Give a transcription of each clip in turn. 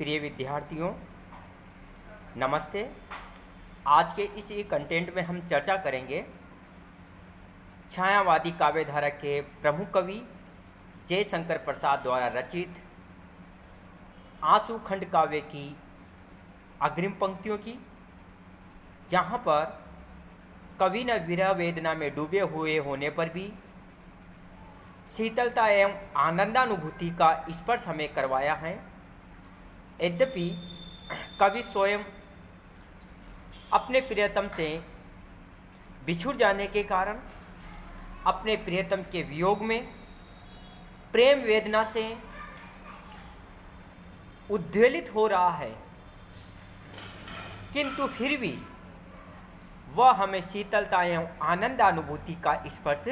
प्रिय विद्यार्थियों, नमस्ते। आज के इस कंटेंट में हम चर्चा करेंगे छायावादी काव्यधारा के प्रमुख कवि जयशंकर प्रसाद द्वारा रचित आंसू खंड काव्य की अग्रिम पंक्तियों की, जहाँ पर कवि ने विरह वेदना में डूबे हुए होने पर भी शीतलता एवं आनंदानुभूति का स्पर्श हमें करवाया है। यद्यपि कवि स्वयं अपने प्रियतम से बिछुड़ जाने के कारण अपने प्रियतम के वियोग में प्रेम वेदना से उद्वेलित हो रहा है, किंतु फिर भी वह हमें शीतलता एवं आनंदानुभूति का स्पर्श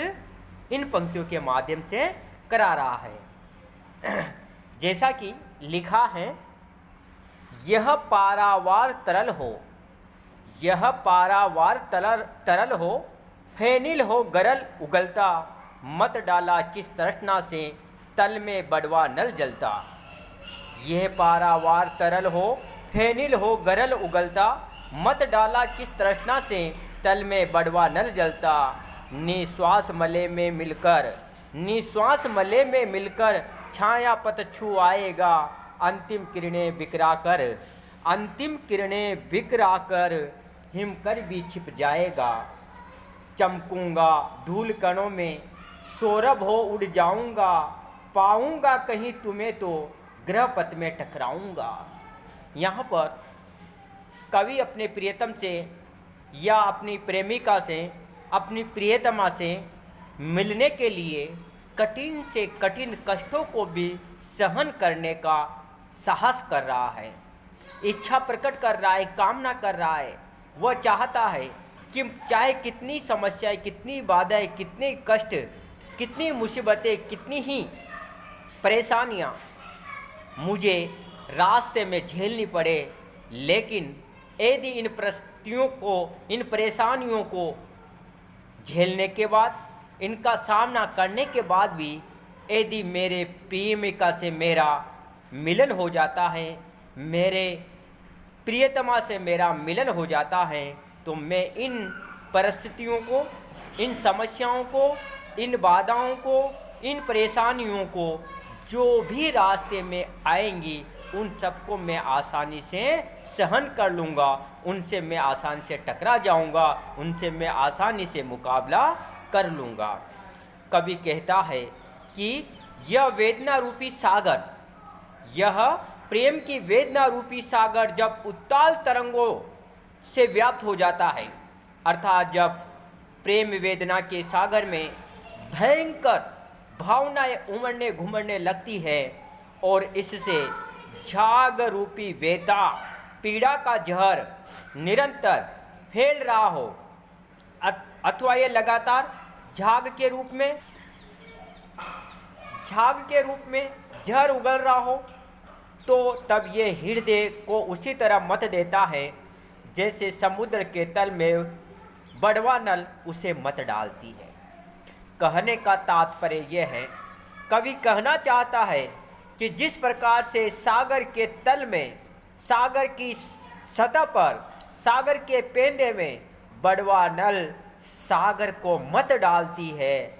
इन पंक्तियों के माध्यम से करा रहा है। जैसा कि लिखा है, यह पारावार तरल हो, यह पारावार तरल हो, फेनिल हो गरल उगलता, मत डाला किस तृष्णा से तल में बड़वा नल जलता। यह पारावार तरल हो, फेनिल हो गरल उगलता, मत डाला किस तृष्णा से तल में बड़वा नल जलता। निश्वास मले में मिलकर, निश्वास मले में मिलकर छाया पत छू आएगा, अंतिम किरणें बिखरा कर, अंतिम किरणें बिखरा कर हिम कर भी छिप जाएगा। चमकूंगा धूल कणों में, सौरभ हो उड़ जाऊंगा, पाऊंगा कहीं तुम्हें तो ग्रहपथ में टकराऊंगा। यहाँ पर कवि अपने प्रियतम से या अपनी प्रेमिका से, अपनी प्रियतमा से मिलने के लिए कठिन से कठिन कष्टों को भी सहन करने का साहस कर रहा है, इच्छा प्रकट कर रहा है, कामना कर रहा है। वह चाहता है कि चाहे कितनी समस्याएं, कितनी बाधाएं, कितने कष्ट, कितनी मुसीबतें, कितनी ही परेशानियां मुझे रास्ते में झेलनी पड़े, लेकिन यदि इन परिस्थितियों को, इन परेशानियों को झेलने के बाद, इनका सामना करने के बाद भी यदि मेरे प्रेमिका से मेरा मिलन हो जाता है, मेरे प्रियतमा से मेरा मिलन हो जाता है, तो मैं इन परिस्थितियों को, इन समस्याओं को, इन बाधाओं को, इन परेशानियों को जो भी रास्ते में आएंगी, उन सबको मैं आसानी से सहन कर लूँगा, उनसे मैं आसानी से टकरा जाऊँगा, उनसे मैं आसानी से मुकाबला कर लूँगा। कवि कहता है कि यह वेदना रूपी सागर, यह प्रेम की वेदना रूपी सागर जब उत्ताल तरंगों से व्याप्त हो जाता है, अर्थात जब प्रेम वेदना के सागर में भयंकर भावनाएं उमड़ने घुमड़ने लगती है और इससे झाग रूपी वेदा, पीड़ा का जहर निरंतर फैल रहा हो, अथवा ये लगातार झाग के रूप में जहर उगल रहा हो, तो तब ये हृदय को उसी तरह मत देता है जैसे समुद्र के तल में बड़वा नल उसे मत डालती है। कहने का तात्पर्य यह है, कवि कहना चाहता है कि जिस प्रकार से सागर के तल में, सागर की सतह पर, सागर के पेंदे में बड़वा नल सागर को मत डालती है,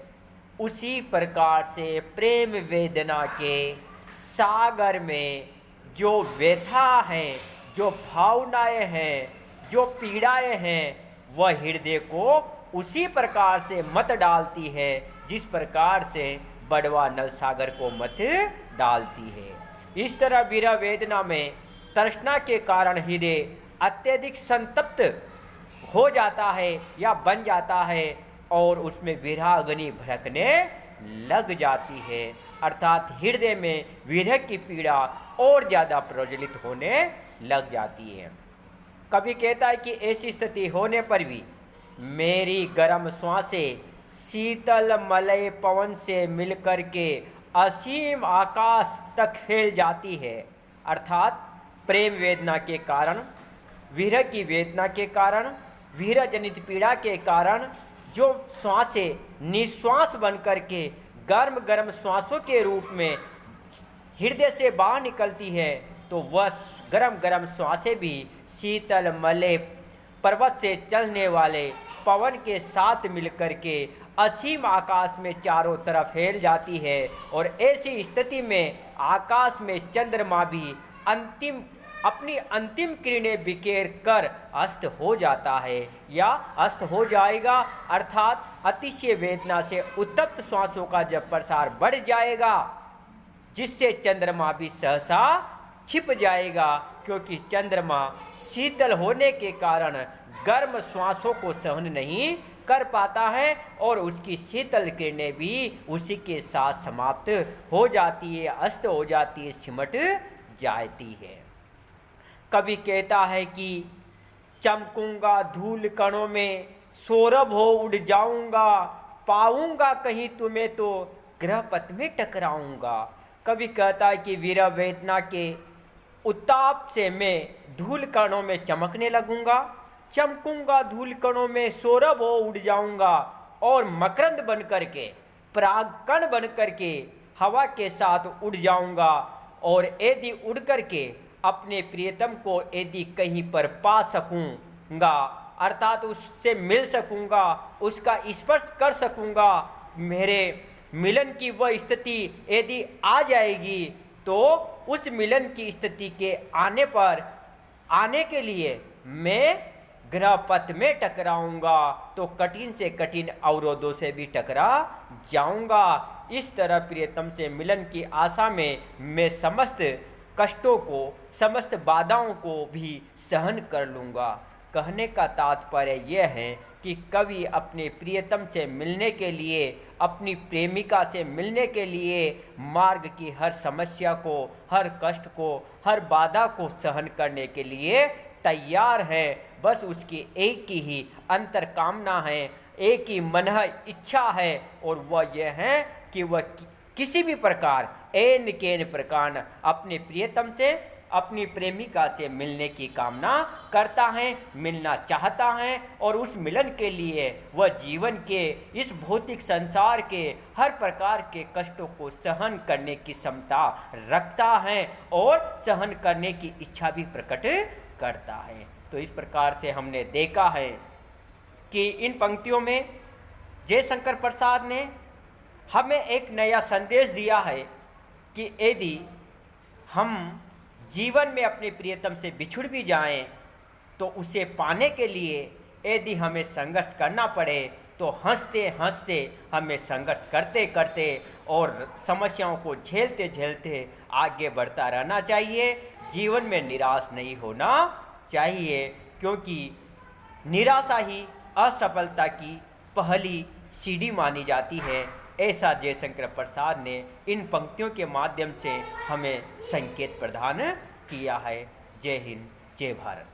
उसी प्रकार से प्रेम वेदना के सागर में जो व्यथा हैं, जो भावनाएं हैं, जो पीड़ाएं हैं, वह हृदय को उसी प्रकार से मत डालती है जिस प्रकार से बड़वा नल सागर को मत डालती है। इस तरह विरह वेदना में तृष्णा के कारण हृदय अत्यधिक संतप्त हो जाता है या बन जाता है और उसमें विरहाग्नि भड़कने लग जाती है, अर्थात हृदय में विरह की पीड़ा और ज़्यादा प्रज्वलित होने लग जाती है। कवि कहता है कि ऐसी स्थिति होने पर भी मेरी गर्म श्वासें शीतल मलय पवन से मिलकर के असीम आकाश तक फैल जाती है, अर्थात प्रेम वेदना के कारण, विरह की वेदना के कारण, विरह जनित पीड़ा के कारण जो श्वासें निश्वास बन करके गर्म गर्म श्वासों के रूप में हृदय से बाहर निकलती है, तो वह गरम गरम श्वासें भी शीतल मलय पर्वत से चलने वाले पवन के साथ मिलकर के असीम आकाश में चारों तरफ फैल जाती है। और ऐसी स्थिति में आकाश में चंद्रमा भी अपनी अंतिम किरणें बिखेर कर अस्त हो जाता है या अस्त हो जाएगा, अर्थात अतिशय वेदना से उत्तप्त श्वासों का जब प्रसार बढ़ जाएगा, जिससे चंद्रमा भी सहसा छिप जाएगा, क्योंकि चंद्रमा शीतल होने के कारण गर्म श्वासों को सहन नहीं कर पाता है और उसकी शीतल किरणें भी उसी के साथ समाप्त हो जाती है, अस्त हो जाती है, सिमट जाती है। कवि कहता है कि चमकूंगा धूल कणों में, सौरभ हो उड़ जाऊंगा, पाऊंगा कहीं तुम्हें तो ग्रहपथ में टकराऊंगा। कवि कहता है कि वीर वेदना के उत्ताप से मैं धूल कणों में चमकने लगूंगा, चमकूंगा धूल कणों में, सौरभ हो उड़ जाऊंगा और मकरंद बन करके, परागकण बन करके हवा के साथ उड़ जाऊंगा और यदि उड़ करके अपने प्रियतम को यदि कहीं पर पा सकूंगा, अर्थात उससे मिल सकूंगा, उसका स्पर्श कर सकूंगा, मेरे मिलन की वह स्थिति यदि आ जाएगी, तो उस मिलन की स्थिति के आने के लिए मैं ग्रहपथ में टकराऊंगा, तो कठिन से कठिन अवरोधों से भी टकरा जाऊंगा। इस तरह प्रियतम से मिलन की आशा में मैं समस्त कष्टों को, समस्त बाधाओं को भी सहन कर लूँगा। कहने का तात्पर्य यह है कि कवि अपने प्रियतम से मिलने के लिए, अपनी प्रेमिका से मिलने के लिए मार्ग की हर समस्या को, हर कष्ट को, हर बाधा को सहन करने के लिए तैयार है। बस उसकी एक ही अंतर कामना है, एक ही मनह इच्छा है, और वह यह है कि वह किसी भी प्रकार एन केन प्रकार अपने प्रियतम से, अपनी प्रेमिका से मिलने की कामना करता है, मिलना चाहता है, और उस मिलन के लिए वह जीवन के इस भौतिक संसार के हर प्रकार के कष्टों को सहन करने की क्षमता रखता है और सहन करने की इच्छा भी प्रकट करता है। तो इस प्रकार से हमने देखा है कि इन पंक्तियों में जयशंकर प्रसाद ने हमें एक नया संदेश दिया है कि यदि हम जीवन में अपने प्रियतम से बिछुड़ भी जाएं, तो उसे पाने के लिए यदि हमें संघर्ष करना पड़े, तो हंसते हंसते हमें संघर्ष करते करते और समस्याओं को झेलते झेलते आगे बढ़ता रहना चाहिए। जीवन में निराश नहीं होना चाहिए, क्योंकि निराशा ही असफलता की पहली सीढ़ी मानी जाती है। ऐसा जयशंकर प्रसाद ने इन पंक्तियों के माध्यम से हमें संकेत प्रदान किया है। जय हिंद, जय भारत।